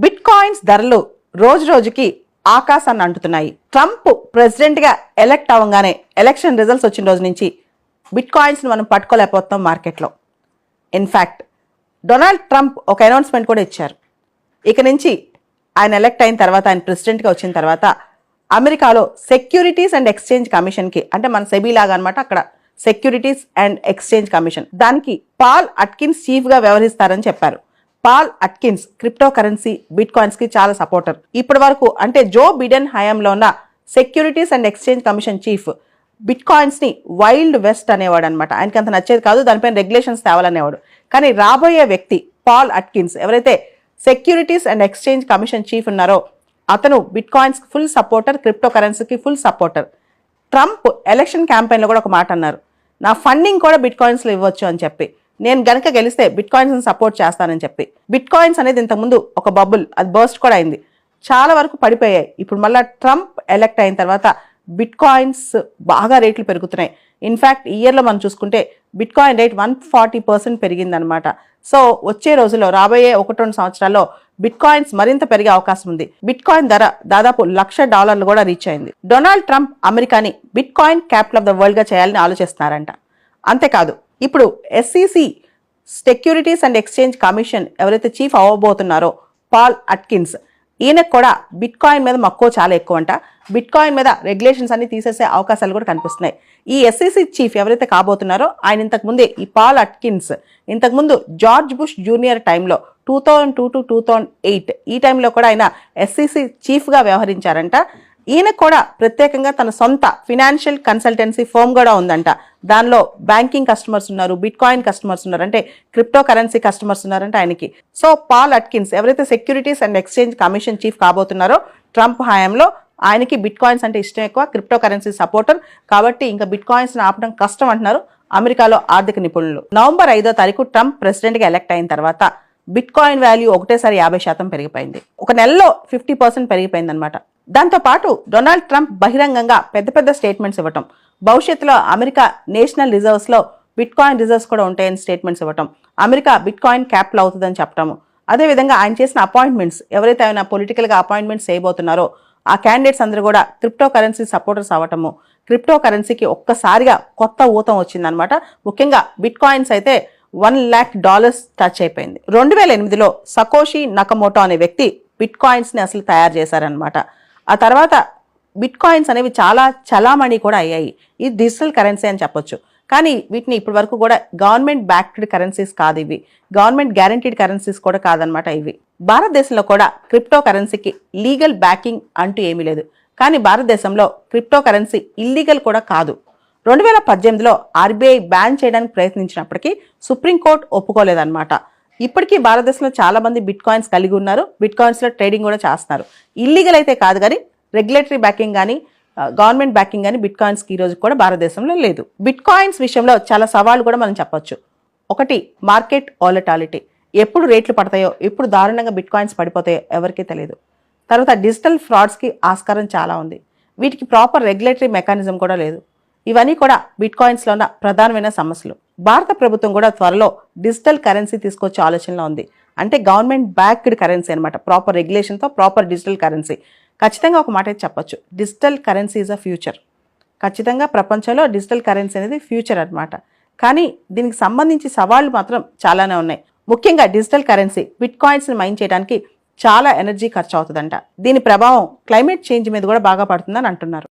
Bit coins ధరలు రోజు రోజుకి ఆకాశాన్ని అంటుతున్నాయి. ట్రంప్ ప్రెసిడెంట్ గా ఎలక్ట్ అవ్వగానే ఎలక్షన్ రిజల్ట్స్ వచ్చిన రోజు నుంచి బిట్ కాయిన్స్ ని మనం పట్టుకోలేకపోతాం మార్కెట్లో. ఇన్ఫ్యాక్ట్ డొనాల్డ్ ట్రంప్ ఒక అనౌన్స్మెంట్ కూడా ఇచ్చారు. ఇక నుంచి ఆయన ఎలక్ట్ అయిన తర్వాత, ఆయన ప్రెసిడెంట్ గా వచ్చిన తర్వాత అమెరికాలో సెక్యూరిటీస్ అండ్ ఎక్స్చేంజ్ కమిషన్ కి, అంటే మన సెబీ లాగా అనమాట, అక్కడ సెక్యూరిటీస్ అండ్ ఎక్స్చేంజ్ కమిషన్, దానికి పాల్ అట్కిన్స్ చీఫ్ గా వ్యవహరిస్తారని చెప్పారు. Paul Atkins cryptocurrency, bitcoins కి చాలా సపోర్టర్. ఇప్పటి వరకు అంటే జో బిడెన్ హయాంలో ఉన్న securities and exchange commission chief bit coins ని వైల్డ్ వెస్ట్ అనేవాడు అనమాట. ఆయనకి అంత నచ్చేది కాదు, దానిపైన రెగ్యులేషన్స్ తేవాలనేవాడు. కానీ రాబోయే వ్యక్తి పాల్ అట్కిన్స్, ఎవరైతే securities and exchange commission chief ఉన్నారో అతను bit coins full supporter, crypto కరెన్సీకి ఫుల్ సపోర్టర్. ట్రంప్ ఎలక్షన్ క్యాంపెయిన్లో కూడా ఒక మాట అన్నారు, నా ఫండింగ్ కూడా బిట్ కాయిన్స్లో ఇవ్వచ్చు అని చెప్పి, నేను గనక గెలిస్తే బిట్ కాయిన్స్ సపోర్ట్ చేస్తానని చెప్పి. బిట్ కాయిన్స్ అనేది ఇంతకుముందు ఒక బబుల్, అది బర్స్ట్ కూడా అయింది, చాలా వరకు పడిపోయాయి. ఇప్పుడు మళ్ళీ ట్రంప్ ఎలక్ట్ అయిన తర్వాత బిట్ కాయిన్స్ బాగా రేట్లు పెరుగుతున్నాయి. ఇన్ఫ్యాక్ట్ ఈ ఇయర్లో మనం చూసుకుంటే బిట్ కాయిన్ రేట్ 140% పెరిగిందనమాట. సో వచ్చే రోజుల్లో, రాబోయే 1-2 సంవత్సరాల్లో బిట్ కాయిన్స్ మరింత పెరిగే అవకాశం ఉంది. బిట్ కాయిన్ ధర దాదాపు $1,00,000 కూడా రీచ్ అయింది. డొనాల్డ్ ట్రంప్ అమెరికాని bitcoin capital of the world గా చేయాలని ఆలోచిస్తున్నారంట. అంతేకాదు, ఇప్పుడు SEC securities and exchange commission ఎవరైతే చీఫ్ అవ్వబోతున్నారో పాల్ అట్కిన్స్, ఈయనకు కూడా బిట్ కాయిన్ మీద మక్కువ చాలా ఎక్కువ అంట. బిట్ కాయిన్ మీద రెగ్యులేషన్స్ అన్ని తీసేసే అవకాశాలు కూడా కనిపిస్తున్నాయి. ఈ SEC చీఫ్ ఎవరైతే కాబోతున్నారో ఆయన ఇంతకుముందే, ఈ పాల్ అట్కిన్స్ ఇంతకుముందు జార్జ్ బుష్ జూనియర్ టైంలో 2002 to 2008 ఈ టైంలో కూడా ఆయన SEC చీఫ్గా వ్యవహరించారంట. ఈయన కూడా ప్రత్యేకంగా తన సొంత ఫినాన్షియల్ కన్సల్టెన్సీ ఫర్మ్ కూడా ఉందంట. దానిలో బ్యాంకింగ్ కస్టమర్స్ ఉన్నారు, బిట్ కాయిన్ కస్టమర్స్ ఉన్నారు, అంటే క్రిప్టో కరెన్సీ కస్టమర్స్ ఉన్నారంట ఆయనకి. సో పాల్ అట్కిన్స్ ఎవరైతే securities and exchange commission chief కాబోతున్నారో ట్రంప్ హయాంలో, ఆయనకి బిట్ కాయిన్స్ అంటే ఇష్టం ఎక్కువ, క్రిప్టో కరెన్సీ సపోర్టర్. కాబట్టి ఇంకా బిట్ కాయిన్స్ ఆపడం కష్టం అంటున్నారు అమెరికాలో ఆర్థిక నిపుణులు. నవంబర్ 5వ తారీఖు ట్రంప్ ప్రెసిడెంట్ గా ఎలక్ట్ అయిన తర్వాత బిట్ కాయిన్ వాల్యూ ఒకటేసారి 50% పెరిగిపోయింది. ఒక నెలలో 50% పెరిగిపోయింది అనమాట. దాంతో పాటు డొనాల్డ్ ట్రంప్ బహిరంగంగా పెద్ద పెద్ద స్టేట్మెంట్స్ ఇవ్వటం, భవిష్యత్తులో అమెరికా నేషనల్ రిజర్వ్స్ లో బిట్ కాయిన్ రిజర్వ్స్ కూడా ఉంటాయని స్టేట్మెంట్స్ ఇవ్వటం, అమెరికా బిట్ కాయిన్ క్యాపిటల్ అవుతుందని చెప్పటము. అదేవిధంగా ఆయన చేసిన అపాయింట్మెంట్స్, ఎవరైతే ఆయన పొలిటికల్ గా అపాయింట్మెంట్స్ చేయబోతున్నారో ఆ క్యాండిడేట్స్ అందరూ కూడా క్రిప్టో కరెన్సీ సపోర్టర్స్ అవ్వటము, క్రిప్టో కరెన్సీకి ఒక్కసారిగా కొత్త ఊతం వచ్చిందనమాట. ముఖ్యంగా బిట్ కాయిన్స్ అయితే $1,00,000 టచ్ అయిపోయింది. 2008లో సకోషి నకమోటో అనే వ్యక్తి బిట్ కాయిన్స్ ని అసలు తయారు చేశారనమాట. ఆ తర్వాత బిట్ కాయిన్స్ అనేవి చాలా చలామణి కూడా అయ్యాయి. ఇది డిజిటల్ కరెన్సీ అని చెప్పొచ్చు. కానీ వీటిని ఇప్పటి వరకు కూడా గవర్నమెంట్ బ్యాక్డ్ కరెన్సీస్ కాదు, ఇవి గవర్నమెంట్ గ్యారంటీడ్ కరెన్సీస్ కూడా కాదనమాట ఇవి. భారతదేశంలో కూడా క్రిప్టో కరెన్సీకి లీగల్ బ్యాకింగ్ అంటూ ఏమీ లేదు. కానీ భారతదేశంలో క్రిప్టో కరెన్సీ ఇల్లీగల్ కూడా కాదు. 2018లో RBI బ్యాన్ చేయడానికి ప్రయత్నించినప్పటికీ సుప్రీంకోర్టు ఒప్పుకోలేదన్నమాట. ఇప్పటికీ భారతదేశంలో చాలా మంది బిట్ కాయిన్స్ కలిగి ఉన్నారు, బిట్ కాయిన్స్ లో ట్రేడింగ్ కూడా చేస్తున్నారు. ఇల్లీగల్ అయితే కాదు, కానీ రెగ్యులేటరీ బ్యాకింగ్ కానీ గవర్నమెంట్ బ్యాకింగ్ కానీ బిట్ కాయిన్స్ కి ఈ రోజు కూడా భారతదేశంలో లేదు. బిట్ కాయిన్స్ విషయంలో చాలా సవాళ్ళు కూడా మనం చెప్పొచ్చు. ఒకటి, మార్కెట్ వాలటాలిటీ, ఎప్పుడు రేట్లు పడతాయో, ఎప్పుడు దారుణంగా బిట్ కాయిన్స్ పడిపోతాయో ఎవరికీ తెలియదు. తర్వాత డిజిటల్ ఫ్రాడ్స్ కి ఆస్కారం చాలా ఉంది, వీటికి ప్రాపర్ రెగ్యులేటరీ మెకానిజం కూడా లేదు. ఇవన్నీ కూడా బిట్ కాయిన్స్ లో ఉన్న ప్రధానమైన సమస్యలు. భారత ప్రభుత్వం కూడా త్వరలో డిజిటల్ కరెన్సీ తీసుకొచ్చే ఆలోచనలో ఉంది. అంటే గవర్నమెంట్ బ్యాక్డ్ కరెన్సీ అనమాట, ప్రాపర్ రెగ్యులేషన్ తో ప్రాపర్ డిజిటల్ కరెన్సీ. ఖచ్చితంగా ఒక మాట చెప్పొచ్చు, digital currency is a future. ఖచ్చితంగా ప్రపంచంలో డిజిటల్ కరెన్సీ అనేది ఫ్యూచర్ అనమాట. కానీ దీనికి సంబంధించి సవాళ్లు మాత్రం చాలానే ఉన్నాయి. ముఖ్యంగా డిజిటల్ కరెన్సీ, బిట్ కాయిన్స్ ని మైన్ చేయడానికి చాలా ఎనర్జీ ఖర్చు అవుతుందంట. దీని ప్రభావం క్లైమేట్ చేంజ్ మీద కూడా బాగా పడుతుందని అంటున్నారు.